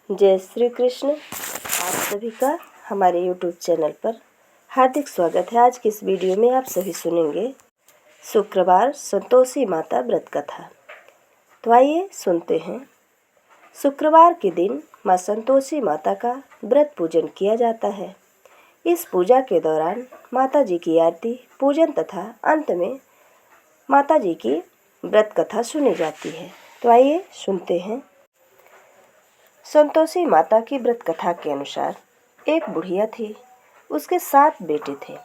जय श्री कृष्ण। आप सभी का हमारे YouTube चैनल पर हार्दिक स्वागत है। आज की इस वीडियो में आप सभी सुनेंगे शुक्रवार संतोषी माता व्रत कथा। तो आइए सुनते हैं। शुक्रवार के दिन माँ संतोषी माता का व्रत पूजन किया जाता है। इस पूजा के दौरान माता जी की आरती, पूजन तथा अंत में माता जी की व्रत कथा सुनी जाती है। तो आइए सुनते हैं। संतोषी माता की व्रत कथा के अनुसार एक बुढ़िया थी। उसके 7 बेटे थे।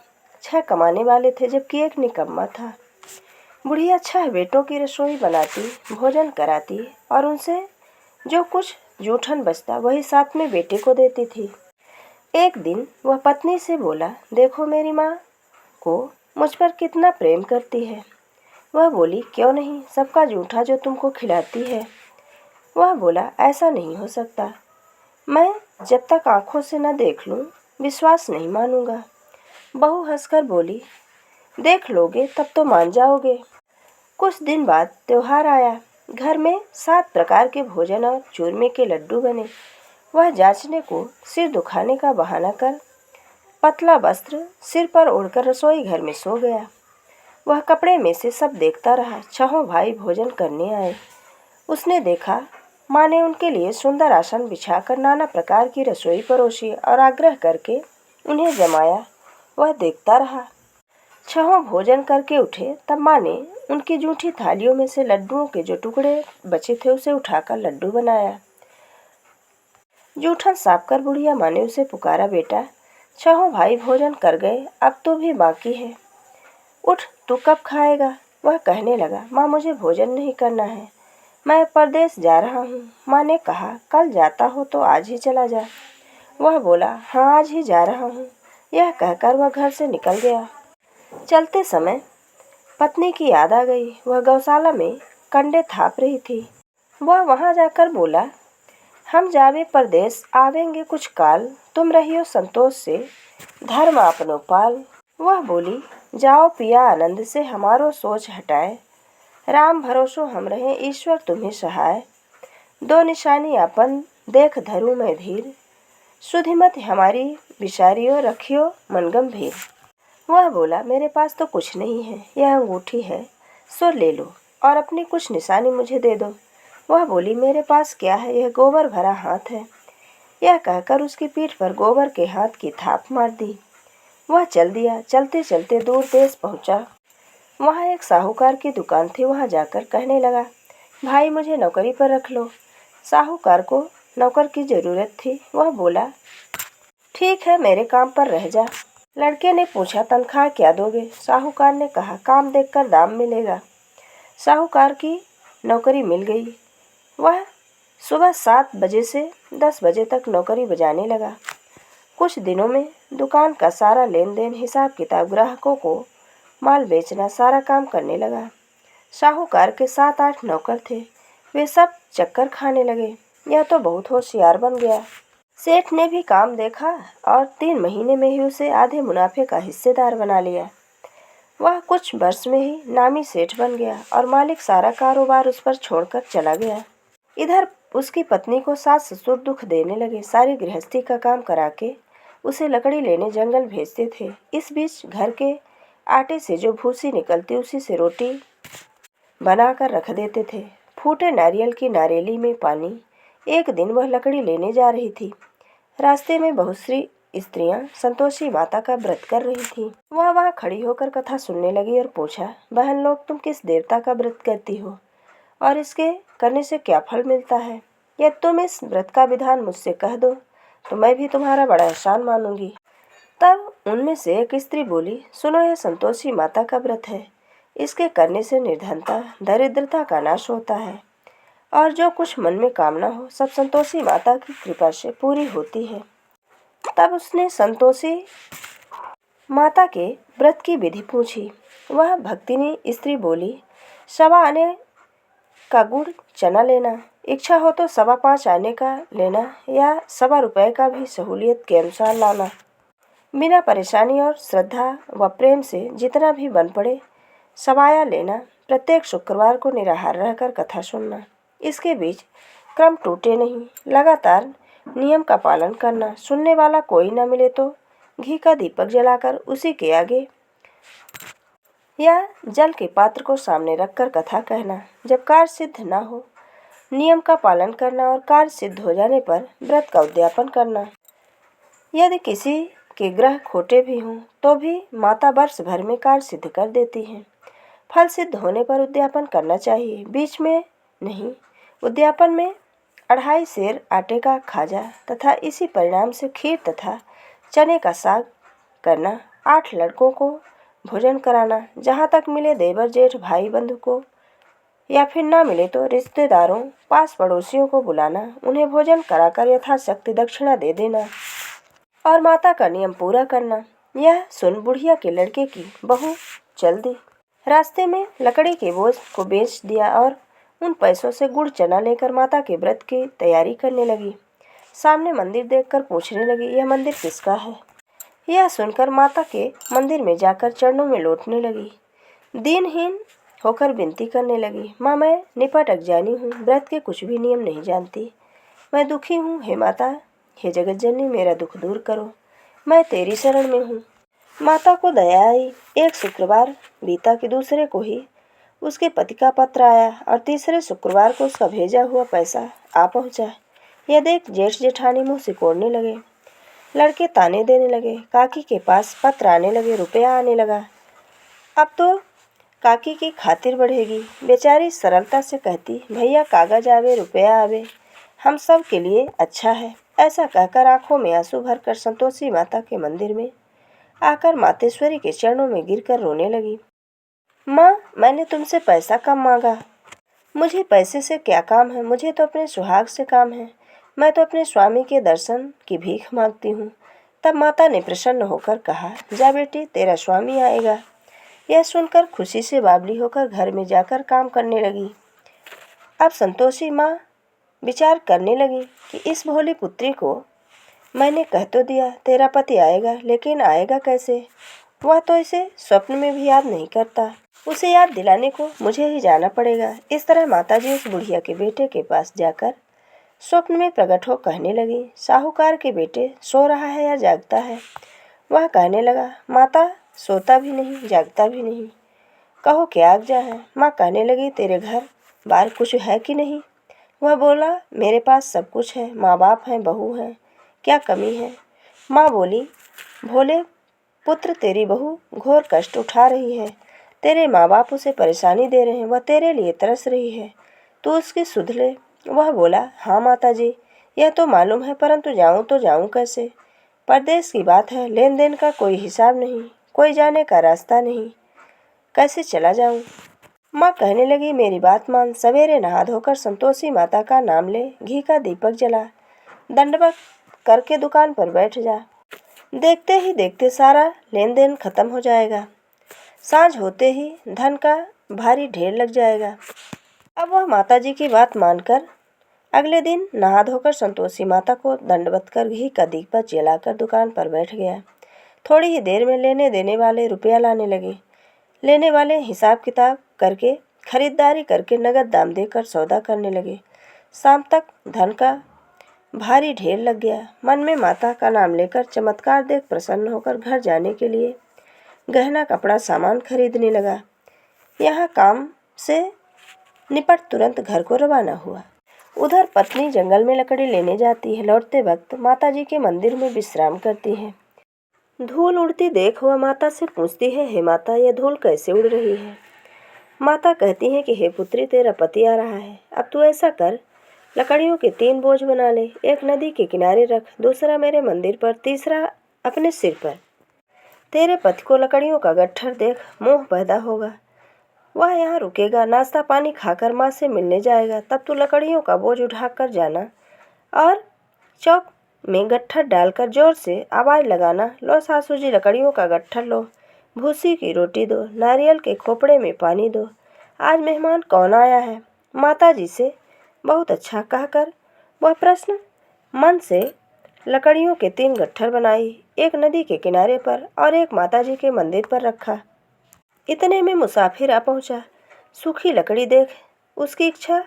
6 कमाने वाले थे जबकि एक निकम्मा था। बुढ़िया 6 बेटों की रसोई बनाती, भोजन कराती और उनसे जो कुछ जूठन बचता वही 7वें बेटे को देती थी। एक दिन वह पत्नी से बोला, देखो मेरी माँ को मुझ पर कितना प्रेम करती है। वह बोली, क्यों नहीं, सबका जूठा जो तुमको खिलाती है। वह बोला, ऐसा नहीं हो सकता। मैं जब तक आंखों से न देख लूं विश्वास नहीं मानूंगा। बहू हंसकर बोली, देख लोगे तब तो मान जाओगे। कुछ दिन बाद त्योहार आया। घर में 7 प्रकार के भोजन और चूरमे के लड्डू बने। वह जांचने को सिर दुखाने का बहाना कर पतला वस्त्र सिर पर ओढ़कर रसोई घर में सो गया। वह कपड़े में से सब देखता रहा। 6 भाई भोजन करने आए। उसने देखा माँ ने उनके लिए सुंदर आसन बिछाकर नाना प्रकार की रसोई परोसी और आग्रह करके उन्हें जमाया। वह देखता रहा। 6 भोजन करके उठे तब माँ ने उनकी जूठी थालियों में से लड्डुओं के जो टुकड़े बचे थे उसे उठाकर लड्डू बनाया। जूठन साफ कर बुढ़िया माँ ने उसे पुकारा, बेटा 6 भाई भोजन कर गए, अब तो भी बाकी है, उठ, तू कब खाएगा। वह कहने लगा, माँ मुझे भोजन नहीं करना है, मैं परदेश जा रहा हूँ। माँ ने कहा, कल जाता हो तो आज ही चला जा। वह बोला, हाँ आज ही जा रहा हूँ। यह कहकर वह घर से निकल गया। चलते समय पत्नी की याद आ गई। वह गौशाला में कंडे थाप रही थी। वह वहाँ जाकर बोला, हम जावे परदेश आवेंगे कुछ काल, तुम रहियो संतोष से धर्म आपनो पाल। वह बोली, जाओ पिया आनंद से हमारो सोच हटाए, राम भरोसो हम रहे ईश्वर तुम्हें सहाय। 2 निशानी अपन देख धरू मैं धीर, सुधिमत हमारी विचारियो रखियो मन गंभीर। वह बोला, मेरे पास तो कुछ नहीं है, यह अंगूठी है, सो ले लो और अपनी कुछ निशानी मुझे दे दो। वह बोली, मेरे पास क्या है, यह गोबर भरा हाथ है। यह कहकर उसकी पीठ पर गोबर के हाथ की थाप मार दी। वह चल दिया। चलते चलते दूर देश पहुंचा। वहाँ एक साहूकार की दुकान थी। वहाँ जाकर कहने लगा, भाई मुझे नौकरी पर रख लो। साहूकार को नौकर की ज़रूरत थी। वह बोला, ठीक है, मेरे काम पर रह जा। लड़के ने पूछा, तनख्वाह क्या दोगे। साहूकार ने कहा, काम देखकर दाम मिलेगा। साहूकार की नौकरी मिल गई। वह सुबह 7 बजे से 10 बजे तक नौकरी बजाने लगा। कुछ दिनों में दुकान का सारा लेन देन, हिसाब किताब, ग्राहकों को माल बेचना, सारा काम करने लगा। साहूकार के 7-8 नौकर थे। वे सब चक्कर खाने लगे। यह तो बहुत होशियार बन गया। सेठ ने भी काम देखा और 3 महीने में ही उसे आधे मुनाफे का हिस्सेदार बना लिया। वह कुछ वर्ष में ही नामी सेठ बन गया और मालिक सारा कारोबार उस पर छोड़कर चला गया। इधर उसकी पत्नी को सास ससुर दुख देने लगे। सारी गृहस्थी का काम करा के उसे लकड़ी लेने जंगल भेजते थे। इस बीच घर के आटे से जो भूसी निकलती उसी से रोटी बनाकर रख देते थे। फूटे नारियल की नारेली में पानी। एक दिन वह लकड़ी लेने जा रही थी। रास्ते में बहुत सी स्त्रियां संतोषी माता का व्रत कर रही थीं। वह वहाँ खड़ी होकर कथा सुनने लगी और पूछा, बहन लोग, तुम किस देवता का व्रत करती हो और इसके करने से क्या फल मिलता है? यदि तुम इस व्रत का विधान मुझसे कह दो तो मैं भी तुम्हारा बड़ा एहसान मानूंगी। तब उनमें से एक स्त्री बोली, सुनो, यह संतोषी माता का व्रत है। इसके करने से निर्धनता, दरिद्रता का नाश होता है और जो कुछ मन में कामना हो सब संतोषी माता की कृपा से पूरी होती है। तब उसने संतोषी माता के व्रत की विधि पूछी। वह भक्तिनी स्त्री बोली, 1.25 आने का गुड़ चना लेना, इच्छा हो तो 5.25 आने का लेना या 1.25 रुपये का भी सहूलियत के अनुसार लाना। बिना परेशानी और श्रद्धा व प्रेम से जितना भी बन पड़े सवाया लेना। प्रत्येक शुक्रवार को निराहार रहकर कथा सुनना। इसके बीच क्रम टूटे नहीं। लगातार नियम का पालन करना, सुनने वाला कोई न मिले तो घी का दीपक जलाकर उसी के आगे या जल के पात्र को सामने रखकर कथा कहना। जब कार्य सिद्ध न हो, नियम का पालन करना और कार्य सिद्ध हो जाने पर व्रत का उद्यापन करना। यदि किसी के ग्रह खोटे भी हों तो भी माता वर्ष भर में कार्य सिद्ध कर देती हैं। फल सिद्ध होने पर उद्यापन करना चाहिए, बीच में नहीं। उद्यापन में 2.5 सेर आटे का खाजा तथा इसी परिणाम से खीर तथा चने का साग करना। 8 लड़कों को भोजन कराना। जहाँ तक मिले देवर जेठ भाई बंधु को, या फिर ना मिले तो रिश्तेदारों पास पड़ोसियों को बुलाना। उन्हें भोजन कराकर यथाशक्ति दक्षिणा दे देना और माता का नियम पूरा करना। यह सुन बुढ़िया के लड़के की बहू चल दी। रास्ते में लकड़ी के बोझ को बेच दिया और उन पैसों से गुड़ चना लेकर माता के व्रत की तैयारी करने लगी। सामने मंदिर देखकर पूछने लगी, यह मंदिर किसका है? यह सुनकर माता के मंदिर में जाकर चरणों में लौटने लगी। दीनहीन होकर विनती करने लगी, माँ मैं निपट अज्ञानी हूँ, व्रत के कुछ भी नियम नहीं जानती। मैं दुखी हूँ, हे माता, हे जगत जननी मेरा दुख दूर करो, मैं तेरी शरण में हूँ। माता को दया आई। एक शुक्रवार बीता कि दूसरे को ही उसके पति का पत्र आया और तीसरे शुक्रवार को उसका भेजा हुआ पैसा आ पहुंचा। यह देख जेठ जेठानी मुँह सिकोड़ने लगे। लड़के ताने देने लगे। काकी के पास पत्र आने लगे, रुपया आने लगा। अब तो काकी की खातिर बढ़ेगी। बेचारी सरलता से कहती, भैया कागज आवे रुपया आवे, हम सब के लिए अच्छा है। ऐसा कहकर आंखों में आंसू भरकर संतोषी माता के मंदिर में आकर मातेश्वरी के चरणों में गिरकर रोने लगी। माँ, मैंने तुमसे पैसा कम मांगा, मुझे पैसे से क्या काम है, मुझे तो अपने सुहाग से काम है, मैं तो अपने स्वामी के दर्शन की भीख मांगती हूँ। तब माता ने प्रसन्न होकर कहा, जा बेटी, तेरा स्वामी आएगा। यह सुनकर खुशी से बावली होकर घर में जाकर काम करने लगी। अब संतोषी माँ विचार करने लगी कि इस भोली पुत्री को मैंने कह तो दिया तेरा पति आएगा, लेकिन आएगा कैसे? वह तो इसे स्वप्न में भी याद नहीं करता। उसे याद दिलाने को मुझे ही जाना पड़ेगा। इस तरह माताजी उस बुढ़िया के बेटे के पास जाकर स्वप्न में प्रकट हो कहने लगी, साहूकार के बेटे सो रहा है या जागता है? वह कहने लगा, माता सोता भी नहीं जागता भी नहीं, कहो क्या आज्ञा है? माँ कहने लगी, तेरे घर बार कुछ है कि नहीं? वह बोला, मेरे पास सब कुछ है, माँ बाप हैं, बहू हैं, क्या कमी है? माँ बोली, भोले पुत्र, तेरी बहू घोर कष्ट उठा रही है, तेरे माँ बाप उसे परेशानी दे रहे हैं, वह तेरे लिए तरस रही है, तू उसकी सुध ले। वह बोला, हाँ माता जी, यह तो मालूम है, परंतु जाऊँ तो जाऊँ कैसे? परदेश की बात है, लेन देन का कोई हिसाब नहीं, कोई जाने का रास्ता नहीं, कैसे चला जाऊँ? माँ कहने लगी, मेरी बात मान, सवेरे नहा धोकर संतोषी माता का नाम ले, घी का दीपक जला, दंडवत करके दुकान पर बैठ जा। देखते ही देखते सारा लेन देन खत्म हो जाएगा। सांझ होते ही धन का भारी ढेर लग जाएगा। अब वह माताजी की बात मानकर अगले दिन नहा धोकर संतोषी माता को दंडवत कर घी का दीपक जलाकर दुकान पर बैठ गया। थोड़ी ही देर में लेने देने वाले रुपया लाने लगे। लेने वाले हिसाब किताब करके खरीदारी करके नगद दाम देकर सौदा करने लगे। शाम तक धन का भारी ढेर लग गया। मन में माता का नाम लेकर चमत्कार देख प्रसन्न होकर घर जाने के लिए गहना कपड़ा सामान खरीदने लगा। यहाँ काम से निपट तुरंत घर को रवाना हुआ। उधर पत्नी जंगल में लकड़ी लेने जाती है। लौटते वक्त माताजी के मंदिर में विश्राम करती है। धूल उड़ती देख वह माता से पूछती है, हे माता, यह धूल कैसे उड़ रही है? माता कहती है कि हे पुत्री, तेरा पति आ रहा है, अब तू ऐसा कर, लकड़ियों के 3 बोझ बना ले, एक नदी के किनारे रख, दूसरा मेरे मंदिर पर, तीसरा अपने सिर पर। तेरे पति को लकड़ियों का गट्ठर देख मोह पैदा होगा, वह यहाँ रुकेगा, नाश्ता पानी खाकर माँ से मिलने जाएगा। तब तू लकड़ियों का बोझ उठा कर जाना और चौक में गट्ठर डालकर जोर से आवाज़ लगाना, लो सासू जी लकड़ियों का गट्ठर लो, भूसी की रोटी दो, नारियल के खोपड़े में पानी दो, आज मेहमान कौन आया है? माता जी से बहुत अच्छा कहकर वह प्रश्न मन से लकड़ियों के 3 गट्ठर बनाई, एक नदी के किनारे पर और एक माता जी के मंदिर पर रखा। इतने में मुसाफिर आ पहुंचा। सूखी लकड़ी देख उसकी इच्छा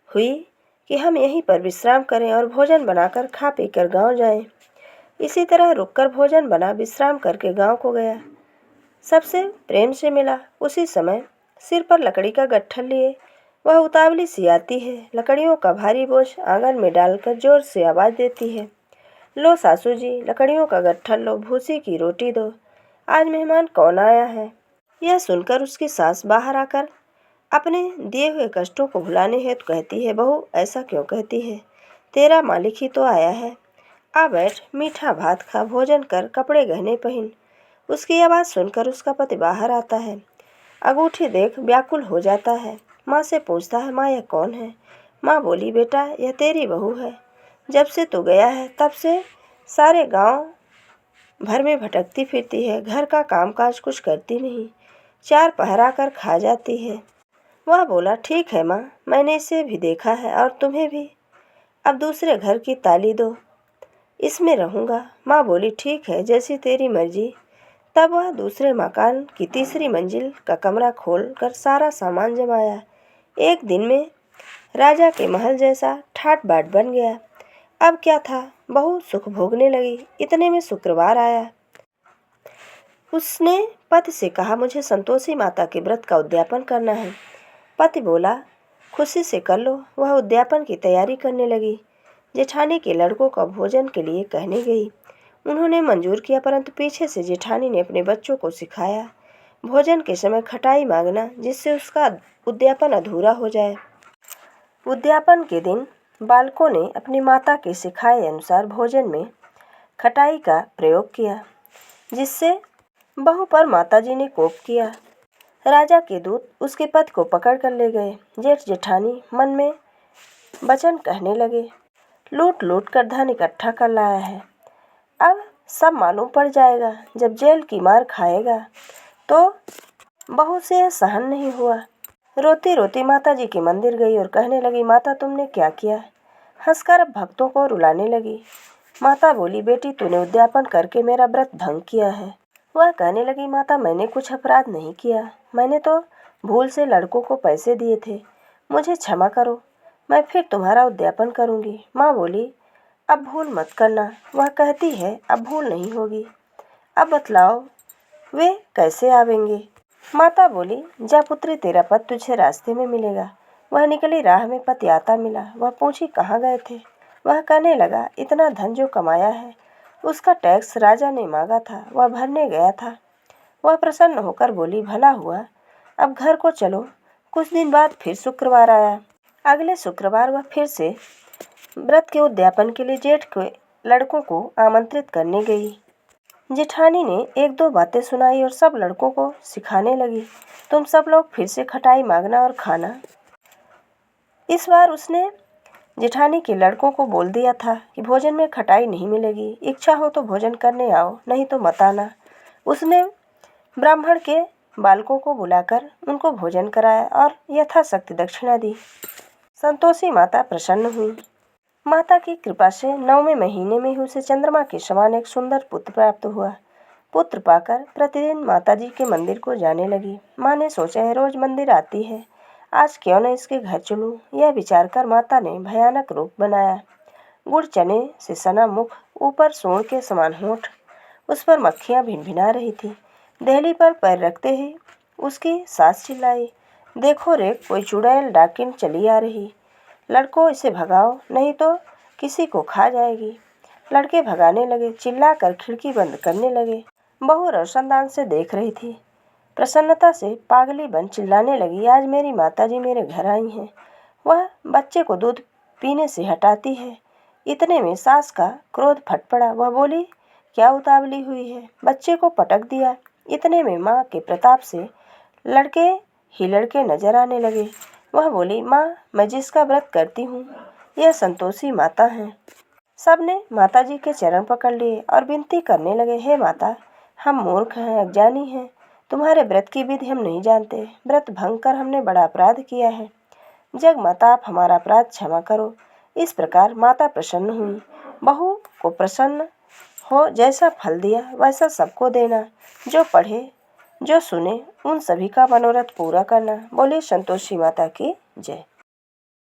हुई कि हम यहीं पर विश्राम करें और भोजन बनाकर खा पी कर गाँव जाएं। इसी तरह रुककर भोजन बना विश्राम करके गांव को गया। सबसे प्रेम से मिला। उसी समय सिर पर लकड़ी का गट्ठल लिए वह उतावली सी आती है। लकड़ियों का भारी बोझ आंगन में डालकर जोर से आवाज़ देती है, लो सासू जी, लकड़ियों का गट्ठल लो, भूसी की रोटी दो, आज मेहमान कौन आया है। यह सुनकर उसकी सास बाहर आकर अपने दिए हुए कष्टों को भुलाने हेतु कहती है, बहू ऐसा क्यों कहती है, तेरा मालिक ही तो आया है, आ बैठ, मीठा भात खा, भोजन कर, कपड़े गहने पहन। उसकी आवाज़ सुनकर उसका पति बाहर आता है। अंगूठी देख व्याकुल हो जाता है। माँ से पूछता है, माँ यह कौन है। माँ बोली, बेटा यह तेरी बहू है। जब से तू गया है तब से सारे गांव भर में भटकती फिरती है, घर का कामकाज कुछ करती नहीं, चार पहरा कर खा जाती है। वह बोला, ठीक है माँ, मैंने इसे भी देखा है और तुम्हें भी, अब दूसरे घर की ताली दो, इसमें रहूँगा। माँ बोली, ठीक है, जैसी तेरी मर्जी। तब वह दूसरे मकान की तीसरी मंजिल का कमरा खोल कर सारा सामान जमाया। एक दिन में राजा के महल जैसा ठाट बाट बन गया। अब क्या था, बहू सुख भोगने लगी। इतने में शुक्रवार आया। उसने पति से कहा, मुझे संतोषी माता के व्रत का उद्यापन करना है। पति बोला, खुशी से कर लो। वह उद्यापन की तैयारी करने लगी। जेठानी के लड़कों का भोजन के लिए कहने गई। उन्होंने मंजूर किया, परंतु पीछे से जेठानी ने अपने बच्चों को सिखाया भोजन के समय खटाई मांगना, जिससे उसका उद्यापन अधूरा हो जाए। उद्यापन के दिन बालकों ने अपनी माता के सिखाए अनुसार भोजन में खटाई का प्रयोग किया, जिससे बहू पर माताजी ने कोप किया। राजा के दूत उसके पति को पकड़ कर ले गए। जेठ जेठानी मन में वचन कहने लगे, लूट लूट कर धन इकट्ठा कर लाया है, अब सब मालूम पड़ जाएगा। जब जेल की मार खाएगा तो बहू से यह सहन नहीं हुआ। रोती रोती माता जी के मंदिर गई और कहने लगी, माता तुमने क्या किया। हंसकर भक्तों को रुलाने लगी। माता बोली, बेटी तूने उद्यापन करके मेरा व्रत भंग किया है। वह कहने लगी, माता मैंने कुछ अपराध नहीं किया, मैंने तो भूल से लड़कों को पैसे दिए थे, मुझे क्षमा करो, मैं फिर तुम्हारा उद्यापन करूँगी। माँ बोली, अब भूल मत करना। वह कहती है, अब भूल नहीं होगी। अब बतलाओ वे कैसे आवेंगे। माता बोली, जा पुत्री, तेरा पति तुझे रास्ते में मिलेगा। वह निकली, राह में पति आता मिला। वह पूछी, कहाँ गए थे। वह कहने लगा, इतना धन जो कमाया है उसका टैक्स राजा ने मांगा था, वह भरने गया था। वह प्रसन्न होकर बोली, भला हुआ, अब घर को चलो। कुछ दिन बाद फिर शुक्रवार आया। अगले शुक्रवार वह फिर से व्रत के उद्यापन के लिए जेठ के लड़कों को आमंत्रित करने गई। जेठानी ने एक दो बातें सुनाई और सब लड़कों को सिखाने लगी, तुम सब लोग फिर से खटाई मांगना और खाना। इस बार उसने जेठानी के लड़कों को बोल दिया था कि भोजन में खटाई नहीं मिलेगी, इच्छा हो तो भोजन करने आओ, नहीं तो मत आना। उसने ब्राह्मण के बालकों को बुलाकर उनको भोजन कराया और यथाशक्ति दक्षिणा दी। संतोषी माता प्रसन्न हुई। माता की कृपा से 9वें महीने में ही उसे चंद्रमा के समान एक सुंदर पुत्र प्राप्त हुआ। पुत्र पाकर प्रतिदिन माताजी के मंदिर को जाने लगी। माँ ने सोचा है रोज मंदिर आती है, आज क्यों न इसके घर चलूं। यह विचार कर माता ने भयानक रूप बनाया। गुड़ चने से सना मुख, ऊपर सूंड के समान होंठ, उस पर मक्खियाँ भिनभिना रही थी। देहली पर पैर रखते ही उसकी सास चिल्लाई, देखो रे, कोई चुड़ैल डाकिन चली आ रही, लड़कों इसे भगाओ नहीं तो किसी को खा जाएगी। लड़के भगाने लगे, चिल्लाकर खिड़की बंद करने लगे। बहू रोशनदान से देख रही थी। प्रसन्नता से पागली बन चिल्लाने लगी, आज मेरी माताजी मेरे घर आई हैं। वह बच्चे को दूध पीने से हटाती है। इतने में सास का क्रोध फट पड़ा। वह बोली, क्या उतावली हुई है। बच्चे को पटक दिया। इतने में माँ के प्रताप से लड़के ही लड़के नजर आने लगे। वह बोली, माँ मैं जिसका व्रत करती हूँ यह संतोषी माता हैं। सबने माताजी के चरण पकड़ लिए और विनती करने लगे, हे माता, हम मूर्ख हैं, अज्ञानी हैं, तुम्हारे व्रत की विधि हम नहीं जानते, व्रत भंग कर हमने बड़ा अपराध किया है, जग माता आप हमारा अपराध क्षमा करो। इस प्रकार माता प्रसन्न हुई। बहू को प्रसन्न हो जैसा फल दिया वैसा सबको देना, जो पढ़े जो सुने उन सभी का मनोरथ पूरा करना। बोले संतोषी माता की जय।